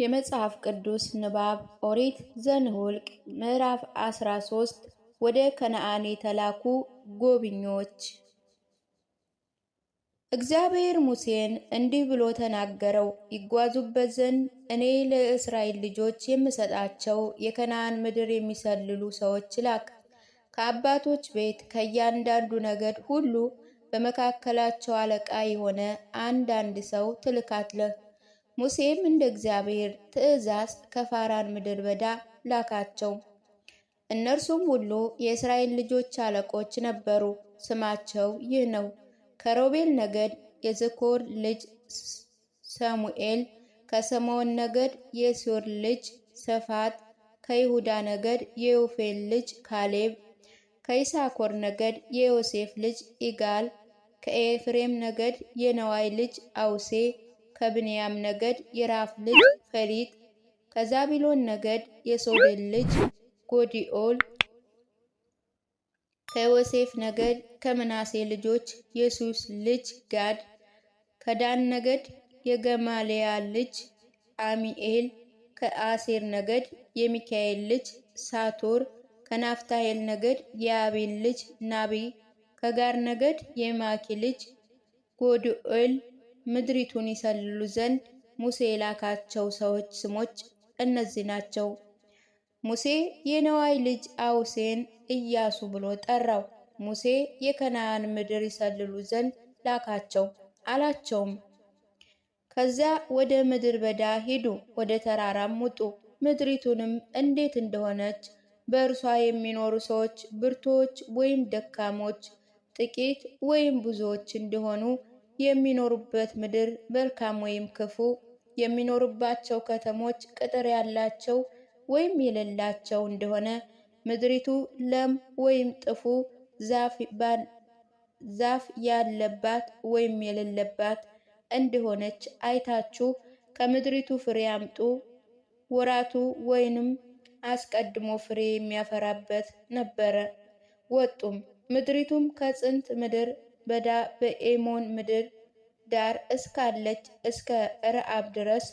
የመጽሐፍ ቅዱስ ንባብ ኦሪት ዘኍልቍ ምዕራፍ 13 ወደ ከነዓን የተላኩ ጎብኚዎች። እግዚአብሔር ሙሴን እንዲህ ብሎ ተናገረው፣ ይጓዙበት ዘንድ እኔ ለእስራኤል ልጆች የምሰጣቸው የከነዓን ምድር የሚሰልሉ ሰዎች ላክ። ከአባቶች ቤት ከእያንዳንዱ ነገድ ሁሉ በመካከላቸው አለቃ የሆነ አንድ ሰው ትልካለህ። ሙሴም እንደ እግዚአብሔር ትእዛዝ ከፋራን ምድረ በዳ ላካቸው። እነርሱም ሁሉ የእስራኤል ልጆች አለቆች ነበሩ። ስማቸው ይህ ነው። ከሮቤል ነገድ የዝኮር ልጅ ሰሙኤል፣ ከስምዖን ነገድ የሱር ልጅ ሰፋጥ፣ ከይሁዳ ነገድ የዮፌል ልጅ ካሌብ፣ ከይሳኮር ነገድ የዮሴፍ ልጅ ኢጋል፣ ከኤፍሬም ነገድ የነዋይ ልጅ አውሴ፣ ከብንያም ነገድ የራፍ ልጅ ፈሊጥ፣ ከዛቢሎን ነገድ የሶቤል ልጅ ጎዲኦል፣ ከዮሴፍ ነገድ ከምናሴ ልጆች የሱስ ልጅ ጋድ፣ ከዳን ነገድ የገማልያ ልጅ አሚኤል፣ ከአሴር ነገድ የሚካኤል ልጅ ሳቱር፣ ከናፍታሄል ነገድ የአቤል ልጅ ናቢ፣ ከጋር ነገድ የማኪ ልጅ ጎዲኤል። ምድሪቱን ይሰልሉ ዘንድ ሙሴ የላካቸው ሰዎች ስሞች እነዚህ ናቸው። ሙሴ የነዋይ ልጅ አውሴን ኢያሱ ብሎ ጠራው። ሙሴ የከነዓን ምድር ይሰልሉ ዘንድ ላካቸው አላቸውም፣ ከዚያ ወደ ምድር በዳ ሂዱ፣ ወደ ተራራም ውጡ። ምድሪቱንም እንዴት እንደሆነች በእርሷ የሚኖሩ ሰዎች ብርቶች ወይም ደካሞች፣ ጥቂት ወይም ብዙዎች እንደሆኑ፣ የሚኖሩበት ምድር መልካም ወይም ክፉ፣ የሚኖሩባቸው ከተሞች ቅጥር ያላቸው ወይም የሌላቸው እንደሆነ፣ ምድሪቱ ለም ወይም ጥፉ፣ ዛፍ ያለባት ወይም የሌለባት እንደሆነች አይታችሁ ከምድሪቱ ፍሬ አምጡ። ወራቱ ወይንም አስቀድሞ ፍሬ የሚያፈራበት ነበረ። ወጡም። ምድሪቱም ከጽንት ምድር በዳ በኤሞን ምድር ዳር እስካለች እስከ ረአብ ድረስ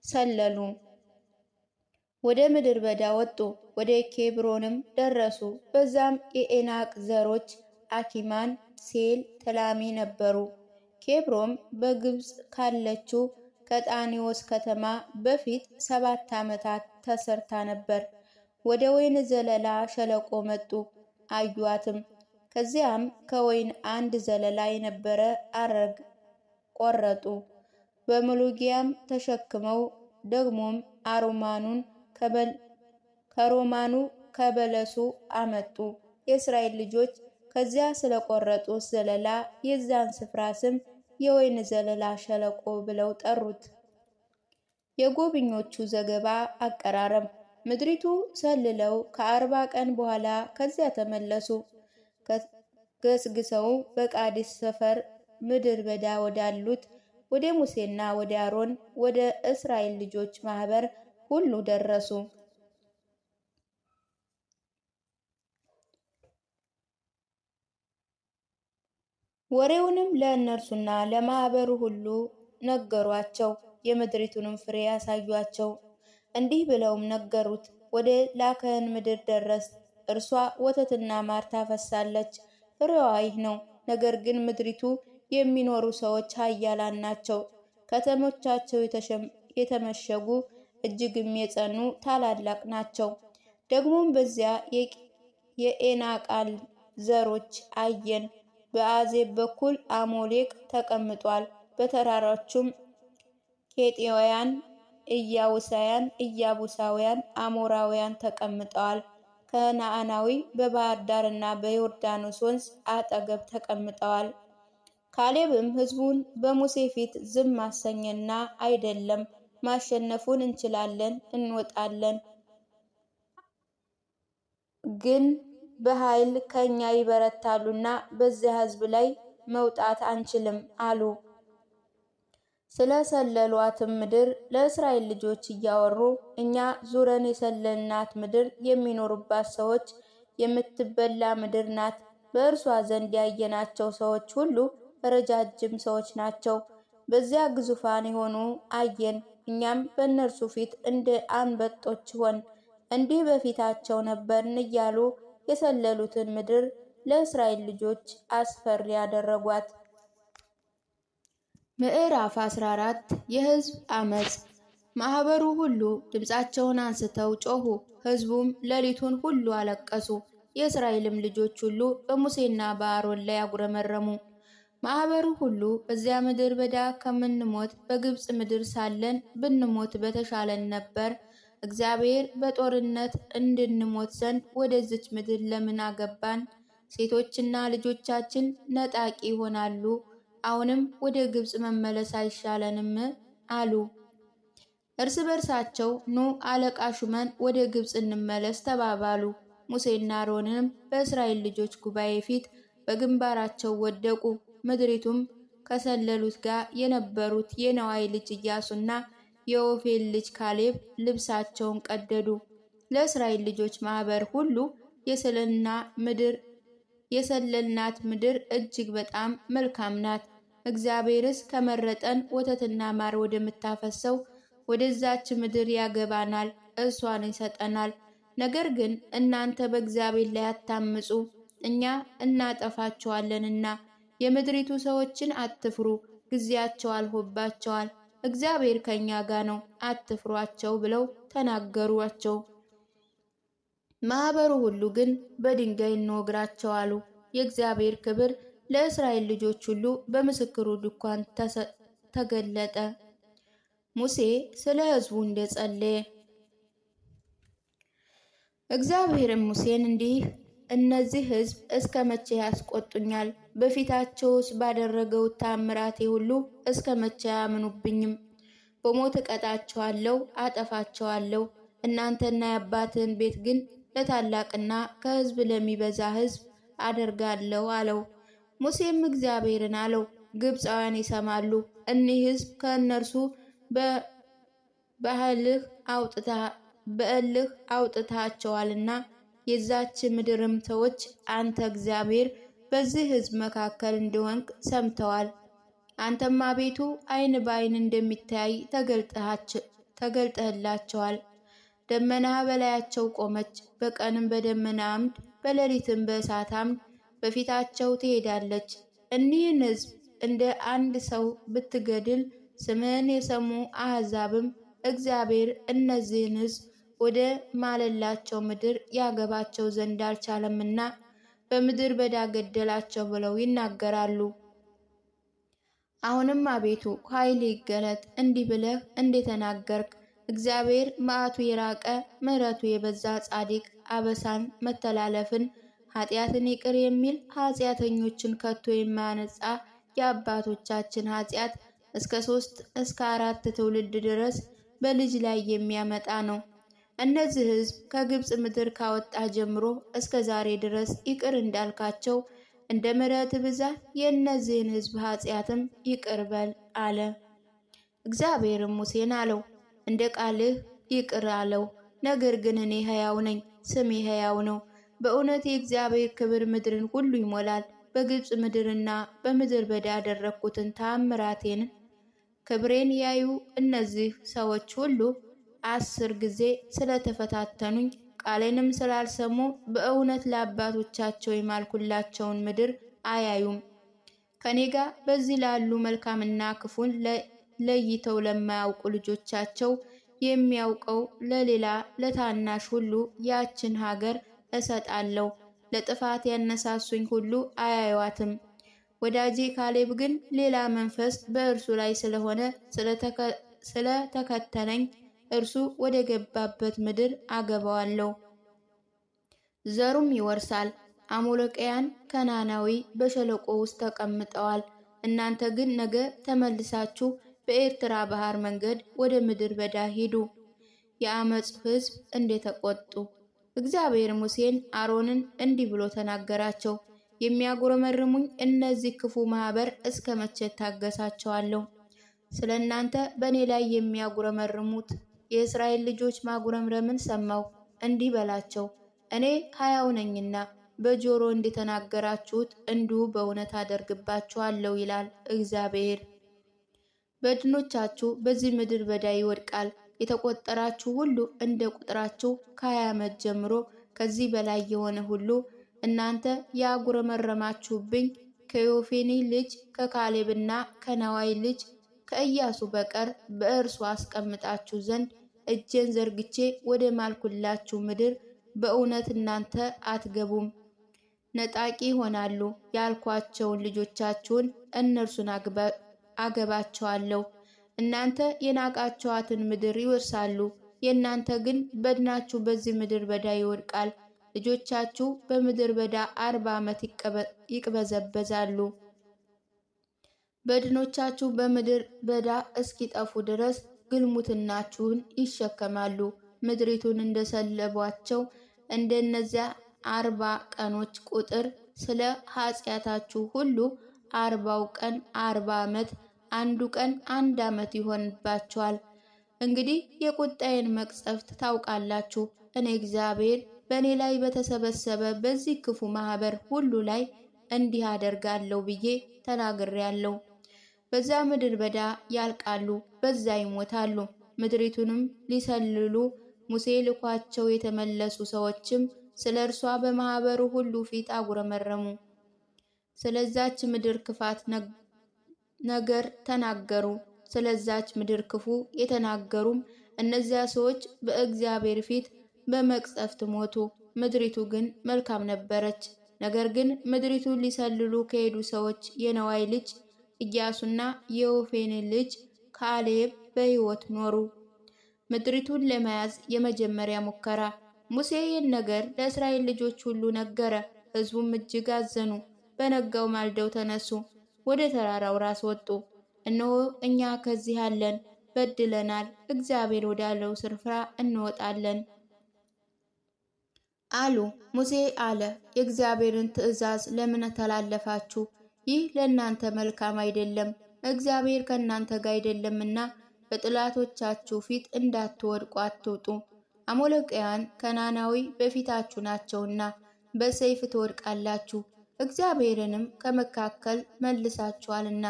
ሰለሉ። ወደ ምድር በዳ ወጡ። ወደ ኬብሮንም ደረሱ። በዛም የኤናቅ ዘሮች አኪማን፣ ሴል፣ ተላሚ ነበሩ። ኬብሮም በግብፅ ካለችው ከጣኔዎስ ከተማ በፊት 7 ዓመታት ተሰርታ ነበር። ወደ ወይን ዘለላ ሸለቆ መጡ፣ አዩአትም። ከዚያም ከወይን አንድ ዘለላ የነበረ አረግ ቆረጡ። በመሎጊያም ተሸክመው ደግሞም ከሮማኑ ከበለሱ አመጡ። የእስራኤል ልጆች ከዚያ ስለቆረጡት ዘለላ የዛን ስፍራ ስም የወይን ዘለላ ሸለቆ ብለው ጠሩት። የጎብኞቹ ዘገባ አቀራረብ። ምድሪቱ ሰልለው ከ40 ቀን በኋላ ከዚያ ተመለሱ። ገስግሰው በቃዲስ ሰፈር ምድር በዳ ወዳሉት ወደ ሙሴና ወደ አሮን ወደ እስራኤል ልጆች ማህበር ሁሉ ደረሱ። ወሬውንም ለእነርሱና ለማህበሩ ሁሉ ነገሯቸው። የምድሪቱንም ፍሬ ያሳዩአቸው። እንዲህ ብለውም ነገሩት፣ ወደ ላከን ምድር ደረስ። እርሷ ወተትና ማር ታፈሳለች፣ ፍሬዋ ይህ ነው። ነገር ግን ምድሪቱ የሚኖሩ ሰዎች ኃያላን ናቸው። ከተሞቻቸው የተመሸጉ እጅግም የጸኑ ታላላቅ ናቸው። ደግሞም በዚያ የኤናቃል ዘሮች አየን። በአዜብ በኩል አሞሌቅ ተቀምጧል። በተራሮቹም ኬጢያውያን፣ ኢያቡሳውያን፣ አሞራውያን ተቀምጠዋል። ከነዓናዊ በባህር ዳርና በዮርዳኖስ ወንዝ አጠገብ ተቀምጠዋል። ካሌብም ሕዝቡን በሙሴ ፊት ዝም አሰኘና አይደለም፣ ማሸነፉን እንችላለን፣ እንወጣለን፣ ግን በኃይል ከኛ ይበረታሉና በዚያ ሕዝብ ላይ መውጣት አንችልም አሉ። ስለ ሰለሏትም ምድር ለእስራኤል ልጆች እያወሩ እኛ ዙረን የሰለልናት ምድር የሚኖሩባት ሰዎች የምትበላ ምድር ናት። በእርሷ ዘንድ ያየናቸው ሰዎች ሁሉ ረጃጅም ሰዎች ናቸው። በዚያ ግዙፋን የሆኑ አየን። እኛም በእነርሱ ፊት እንደ አንበጦች ሆን፣ እንዲህ በፊታቸው ነበርን እያሉ የሰለሉትን ምድር ለእስራኤል ልጆች አስፈሪ ያደረጓት። ምዕራፍ 14 የሕዝብ አመጽ። ማህበሩ ሁሉ ድምፃቸውን አንስተው ጮኹ፣ ሕዝቡም ሌሊቱን ሁሉ አለቀሱ። የእስራኤልም ልጆች ሁሉ በሙሴና በአሮን ላይ አጉረመረሙ። ማህበሩ ሁሉ በዚያ ምድር በዳ ከምንሞት በግብፅ ምድር ሳለን ብንሞት በተሻለን ነበር። እግዚአብሔር በጦርነት እንድንሞት ዘንድ ወደዚች ምድር ለምን አገባን? ሴቶችና ልጆቻችን ነጣቂ ይሆናሉ። አሁንም ወደ ግብፅ መመለስ አይሻለንም? አሉ። እርስ በርሳቸው ኑ አለቃ ሹመን ወደ ግብፅ እንመለስ ተባባሉ። ሙሴና አሮንም በእስራኤል ልጆች ጉባኤ ፊት በግንባራቸው ወደቁ። ምድሪቱም ከሰለሉት ጋር የነበሩት የነዋይ ልጅ ኢያሱና የኦፌል ልጅ ካሌብ ልብሳቸውን ቀደዱ። ለእስራኤል ልጆች ማህበር ሁሉ የሰለልናት ምድር እጅግ በጣም መልካም ናት። እግዚአብሔርስ ከመረጠን ወተትና ማር ወደምታፈሰው ወደዛች ምድር ያገባናል፣ እርሷን ይሰጠናል። ነገር ግን እናንተ በእግዚአብሔር ላይ አታምፁ፣ እኛ እናጠፋቸዋለንና የምድሪቱ ሰዎችን አትፍሩ፣ ጊዜያቸው አልፎባቸዋል፣ እግዚአብሔር ከኛ ጋር ነው፣ አትፍሯቸው ብለው ተናገሯቸው። ማህበሩ ሁሉ ግን በድንጋይ እንወግራቸው አሉ። የእግዚአብሔር ክብር ለእስራኤል ልጆች ሁሉ በምስክሩ ድንኳን ተገለጠ። ሙሴ ስለ ሕዝቡ እንደጸለየ። እግዚአብሔርም ሙሴን እነዚህ ሕዝብ እስከ መቼ ያስቆጡኛል? በፊታቸውስ ባደረገው ተአምራቴ ሁሉ እስከ መቼ አያምኑብኝም? በሞት እቀጣቸዋለሁ፣ አጠፋቸዋለሁ። እናንተና የአባትህን ቤት ግን ለታላቅና ከሕዝብ ለሚበዛ ሕዝብ አደርጋለሁ አለው። ሙሴም እግዚአብሔርን አለው፣ ግብፃውያን ይሰማሉ። እኒህ ሕዝብ ከእነርሱ በእልህ አውጥታቸዋልና የዛች ምድርም ሰዎች አንተ እግዚአብሔር በዚህ ሕዝብ መካከል እንደሆንክ ሰምተዋል። አንተም አቤቱ ዓይን በዓይን እንደሚታይ ተገልጠህላቸዋል። ደመና በላያቸው ቆመች። በቀንም በደመና አምድ፣ በሌሊትም በእሳት አምድ በፊታቸው ትሄዳለች። እኒህን ሕዝብ እንደ አንድ ሰው ብትገድል ስምህን የሰሙ አሕዛብም እግዚአብሔር እነዚህን ሕዝብ ወደ ማለላቸው ምድር ያገባቸው ዘንድ አልቻለምና በምድር በዳ ገደላቸው ብለው ይናገራሉ። አሁንም አቤቱ ኃይል ይገለጥ፣ እንዲህ ብለህ እንደተናገርክ እግዚአብሔር መዓቱ የራቀ ምሕረቱ የበዛ ጻድቅ፣ አበሳን መተላለፍን ኃጢአትን ይቅር የሚል ኃጢአተኞችን ከቶ የማያነጻ የአባቶቻችን ኃጢአት እስከ 3 እስከ 4 ትውልድ ድረስ በልጅ ላይ የሚያመጣ ነው። እነዚህ ሕዝብ ከግብፅ ምድር ካወጣ ጀምሮ እስከ ዛሬ ድረስ ይቅር እንዳልካቸው እንደ ምሕረት ብዛት የእነዚህን ሕዝብ ኃጢአትም ይቅር በል አለ። እግዚአብሔርም ሙሴን አለው፣ እንደ ቃልህ ይቅር አለው። ነገር ግን እኔ ሕያው ነኝ፣ ስሜ ሕያው ነው። በእውነት የእግዚአብሔር ክብር ምድርን ሁሉ ይሞላል። በግብፅ ምድርና በምድር በዳ ያደረግኩትን ተአምራቴን ክብሬን ያዩ እነዚህ ሰዎች ሁሉ 10 ጊዜ ስለተፈታተኑኝ ቃሌንም ስላልሰሙ በእውነት ለአባቶቻቸው የማልኩላቸውን ምድር አያዩም። ከኔ ጋር በዚህ ላሉ መልካምና ክፉን ለይተው ለማያውቁ ልጆቻቸው የሚያውቀው ለሌላ ለታናሽ ሁሉ ያችን ሀገር እሰጣለሁ። ለጥፋት ያነሳሱኝ ሁሉ አያዩዋትም። ወዳጄ ካሌብ ግን ሌላ መንፈስ በእርሱ ላይ ስለሆነ ስለተከተለኝ እርሱ ወደ ገባበት ምድር አገባዋለሁ፣ ዘሩም ይወርሳል። አሞሌቃውያን፣ ከነዓናዊ በሸለቆ ውስጥ ተቀምጠዋል። እናንተ ግን ነገ ተመልሳችሁ በኤርትራ ባህር መንገድ ወደ ምድር በዳ ሂዱ። የአመፁ ሕዝብ እንደተቆጡ። እግዚአብሔር ሙሴን አሮንን እንዲህ ብሎ ተናገራቸው። የሚያጉረመርሙኝ እነዚህ ክፉ ማህበር እስከ መቼ ታገሳቸዋለሁ? ስለ እናንተ በእኔ ላይ የሚያጉረመርሙት የእስራኤል ልጆች ማጉረምረምን ሰማሁ። እንዲህ በላቸው፣ እኔ ሕያው ነኝና በጆሮ እንደተናገራችሁት እንዲሁ በእውነት አደርግባችኋለሁ ይላል እግዚአብሔር። በድኖቻችሁ በዚህ ምድር በዳ ይወድቃል። የተቆጠራችሁ ሁሉ እንደ ቁጥራችሁ ከ20 ዓመት ጀምሮ ከዚህ በላይ የሆነ ሁሉ እናንተ ያጉረመረማችሁብኝ ከዮፌኒ ልጅ ከካሌብና ከነዋይ ልጅ ከኢያሱ በቀር በእርሱ አስቀምጣችሁ ዘንድ እጄን ዘርግቼ ወደ ማልኩላችሁ ምድር በእውነት እናንተ አትገቡም። ነጣቂ ይሆናሉ ያልኳቸውን ልጆቻችሁን እነርሱን አገባቸዋለሁ። እናንተ የናቃቸዋትን ምድር ይወርሳሉ። የእናንተ ግን በድናችሁ በዚህ ምድር በዳ ይወድቃል። ልጆቻችሁ በምድር በዳ 40 ዓመት ይቅበዘበዛሉ። በድኖቻችሁ በምድር በዳ እስኪጠፉ ድረስ ግልሙትናችሁን ይሸከማሉ። ምድሪቱን እንደሰለቧቸው እንደነዚያ 40 ቀኖች ቁጥር ስለ ኃጢአታችሁ ሁሉ 40ው ቀን 40 ዓመት፣ አንዱ ቀን 1 ዓመት ይሆንባችኋል። እንግዲህ የቁጣዬን መቅሰፍት ታውቃላችሁ። እኔ እግዚአብሔር በእኔ ላይ በተሰበሰበ በዚህ ክፉ ማህበር ሁሉ ላይ እንዲህ አደርጋለሁ ብዬ ተናግሬያለሁ። በዛ ምድር በዳ ያልቃሉ፣ በዛ ይሞታሉ። ምድሪቱንም ሊሰልሉ ሙሴ ልኳቸው የተመለሱ ሰዎችም ስለ እርሷ በማህበሩ ሁሉ ፊት አጉረመረሙ። ስለዛች ምድር ክፋት ነገር ተናገሩ። ስለዛች ምድር ክፉ የተናገሩም እነዚያ ሰዎች በእግዚአብሔር ፊት በመቅሰፍት ሞቱ። ምድሪቱ ግን መልካም ነበረች። ነገር ግን ምድሪቱን ሊሰልሉ ከሄዱ ሰዎች የነዋይ ልጅ ኢያሱና የዮፌኒ ልጅ ካሌብ በሕይወት ኖሩ። ምድሪቱን ለመያዝ የመጀመሪያ ሙከራ። ሙሴ ይህን ነገር ለእስራኤል ልጆች ሁሉ ነገረ። ሕዝቡም እጅግ አዘኑ። በነጋው ማልደው ተነሱ፣ ወደ ተራራው ራስ ወጡ። እነሆ እኛ ከዚህ አለን፣ በድለናል፣ እግዚአብሔር ወዳለው ስፍራ እንወጣለን አሉ። ሙሴ አለ፣ የእግዚአብሔርን ትእዛዝ ለምን ተላለፋችሁ? ይህ ለእናንተ መልካም አይደለም። እግዚአብሔር ከእናንተ ጋር አይደለምና በጠላቶቻችሁ ፊት እንዳትወድቁ አትውጡ። አሞሌቃውያን ከነዓናዊ በፊታችሁ ናቸውና በሰይፍ ትወድቃላችሁ። እግዚአብሔርንም ከመካከል መልሳችኋልና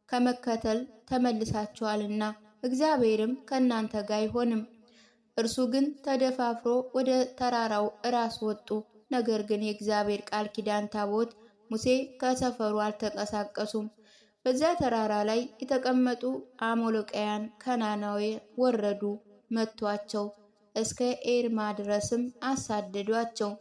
ከመከተል ተመልሳችኋልና እግዚአብሔርም ከእናንተ ጋር አይሆንም። እርሱ ግን ተደፋፍሮ ወደ ተራራው ራስ ወጡ። ነገር ግን የእግዚአብሔር ቃል ኪዳን ታቦት ሙሴ ከሰፈሩ አልተንቀሳቀሱም። በዚያ ተራራ ላይ የተቀመጡ አሞሌቃውያን ከነዓናዊ ወረዱ፣ መቷቸው፣ እስከ ኤርማ ድረስም አሳደዷቸው።